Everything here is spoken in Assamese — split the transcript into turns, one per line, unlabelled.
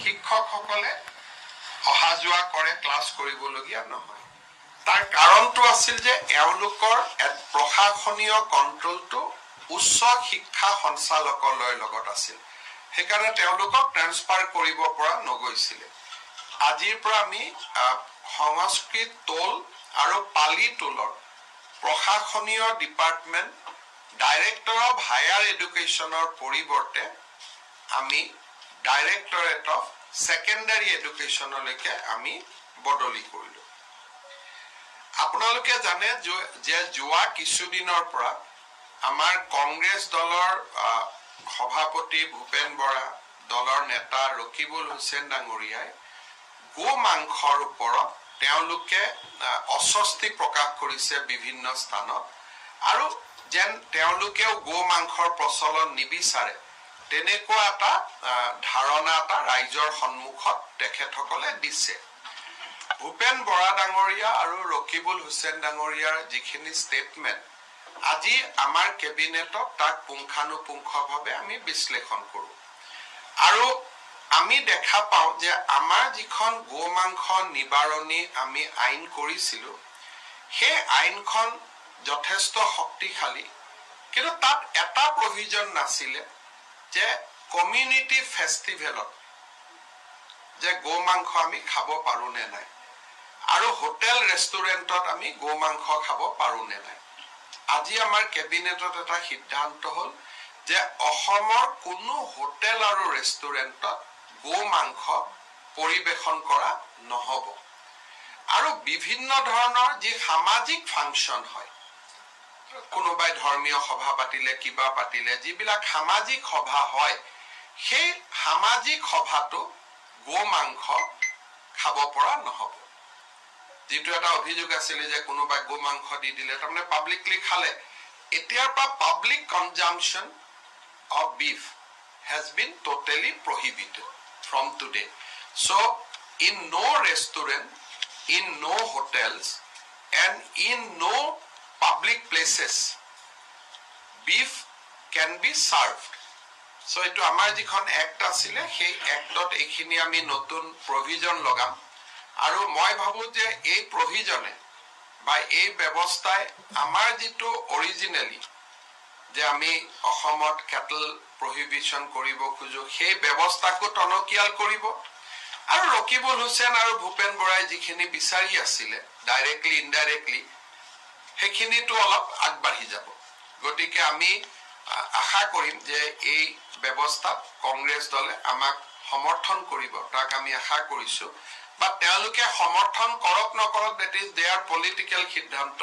শিক্ষকসকলে অহা যোৱা কৰে, ক্লাছ কৰিবলগীয়া নহয়। তাৰ কাৰণটো আছিল যে এওঁলোকৰ প্ৰশাসনীয় কণ্ট্ৰলটো উচ্চ শিক্ষা সঞ্চালকালয়ৰ লগত আছিল। সেইকাৰণে তেওঁলোকক ট্ৰেন্সফাৰ কৰিব পৰা নগৈছিলে। আজিৰ পৰা আমি সংস্কৃত টোল আৰু পালি টোলৰ প্ৰশাসনীয় ডিপাৰ্টমেণ্ট ডাইৰেক্টৰ অফ হায়াৰ এডুকেশ্যনৰ পৰিৱৰ্তে আমি ডাইৰেক্টৰেট অফ ছেকেণ্ডাৰী এডুকেশ্যনলৈকে আমি বদলি কৰিলোঁ। আপোনালোকে জানে যে যোৱা কিছুদিনৰ পৰা আমাৰ কংগ্ৰেছ দলৰ সভাপতি ভূপেন বৰা, দলৰ নেতা ৰকিবুল হুছেইন ডাঙৰীয়াই গো মাংসৰ ওপৰত তেওঁলোকে অস্বস্তি প্ৰকাশ কৰিছে বিভিন্ন স্থানত, আৰু যেন তেওঁলোকেও গো মাংসৰ প্ৰচলন নিবিচাৰে তেনেকুৱা এটা ধাৰণা এটা ৰাইজৰ সন্মুখত তেখেতসকলে দিছে। ভূপেন বৰা ডাঙৰীয়া আৰু ৰকিবুল হুছেইন ডাঙৰীয়াৰ যিখিনি ষ্টেটমেণ্ট আজি আমাৰ কেবিনেটক তাক পুংখানুপুংখভাৱে আমি বিশ্লেষণ কৰোঁ, আৰু আমি দেখা পাওঁ যে আমাৰ যিখন গো মাংস নিবাৰণী আমি আইন কৰিছিলোঁ, সেই আইনখন যথেষ্ট শক্তিশালী, কিন্তু তাত এটা প্ৰভিজন নাছিলে যে কমিউনিটি ফেষ্টিভেলত যে গো মাংস আমি খাব পাৰোঁ নে নাই, আৰু হোটেল ৰেষ্টুৰেণ্টত আমি গো মাংস খাব পাৰোঁ নে নাই। আজি আমাৰ কেবিনেটত এটা সিদ্ধান্ত হ'ল যে অসমৰ কোনো হোটেল আৰু ৰেষ্টুৰেণ্টত গো মাংস পৰিৱেশন কৰা নহ'ব। আৰু বিভিন্ন ধৰণৰ যি সামাজিক ফাংচন হয়, কোনোবাই ধৰ্মীয় সভা পাতিলে, কিবা পাতিলে, যিবিলাক সামাজিক সভা হয়, সেই সামাজিক সভাটো গো মাংস খাব পৰা নহ'ব। যিটো এটা অভিযোগ আছিলে যে কোনোবাই গো মাংস দি দিলে, তাৰমানে পাব্লিকলি খালে। এতিয়াৰ পৰা public কনজাম্পশ্যন of beef has been totally prohibited from today. So, in no restaurant, in no hotels, and in no public places, beef can be served. So, eto amar jikhon act asile, সেই actot ekhini ami notun provision logam. Aru moi bhabu je ei provision by ei ব্যবস্থাই আমাৰ যিটো originally যে আমি অসমত কেটল প্ৰহিবিশ্যন কৰিব খোজো, সেই ব্যৱস্থাকো টনকিয়াল কৰিব। আৰু ৰকিবুল হুছেইন আৰু ভূপেন বৰাই যিখিনি বিচাৰি আছিলে ডাইৰেক্টলি ইনডাইৰেক্টলি, সেইখিনিতো অলপ আগবাঢ়ি যাব। গতিকে আমি আশা কৰিম যে এই ব্যৱস্থাত কংগ্ৰেছ দলে আমাক সমৰ্থন কৰিব, তাক আমি আশা কৰিছোঁ। বা তেওঁলোকে সমৰ্থন কৰক নকৰক, দেট ইজ দেয়াৰ পলিটিকেল সিদ্ধান্ত।